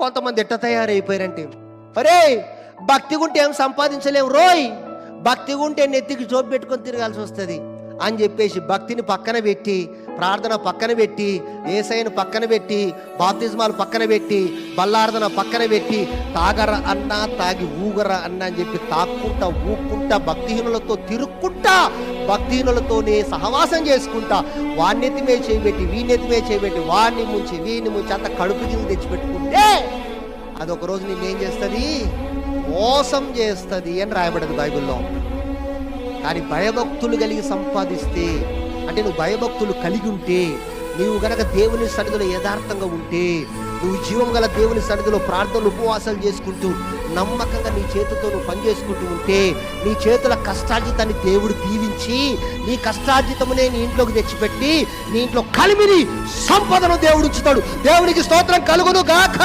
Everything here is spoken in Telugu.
కొంతమంది ఎట్ట తయారైపోయారంటే, అరే భక్తి గుంటే ఏం సంపాదించలేము రోయ్, భక్తి గుంటే నెత్తికి జోబు పెట్టుకొని తిరగాల్సి వస్తుంది అని చెప్పేసి భక్తిని పక్కన పెట్టి, ప్రార్థన పక్కన పెట్టి, యేసయ్యను పక్కన పెట్టి, బాప్తిజమాలు పక్కన పెట్టి, బల్లార్దన పక్కన పెట్టి, తాగర అన్నా తాగి ఊగర అన్నా అని చెప్పి తాక్కుంటా ఊక్కుంటా భక్తిహీనులతో తిరుక్కుంటా, భక్తిహీనులతోనే సహవాసం చేసుకుంటా, వాణ్ణెత్తి మీద చేయబెట్టి వీణెత్తి మీద చేయబెట్టి వాడిని ముంచి వీడిని ముంచి అంత కడుపు గిల్లు తెచ్చిపెట్టుకుంటే అదొక రోజు నిన్నేం చేస్తుంది, మోసం చేస్తుంది అని రాయబడింది బైబిల్లో. కానీ భయభక్తులు కలిగి సంపాదిస్తే, అంటే నువ్వు భయభక్తులు కలిగి ఉంటే, నీవు గనక దేవుని సన్నిధిలో యథార్థంగా ఉంటే, నువ్వు జీవం గల దేవుని సన్నిధిలో ప్రార్థనలు ఉపవాసాలు చేసుకుంటూ నమ్మకంగా నీ చేతితో నువ్వు పని చేసుకుంటూ ఉంటే, నీ చేతుల కష్టార్జితాన్ని దేవుడు దీవించి, నీ కష్టార్జితమునే నీ ఇంట్లోకి తెచ్చిపెట్టి, నీ ఇంట్లో కలిమిని సంపదను దేవుడు ఉంచుతాడు. దేవునికి స్తోత్రం కలుగును గాక.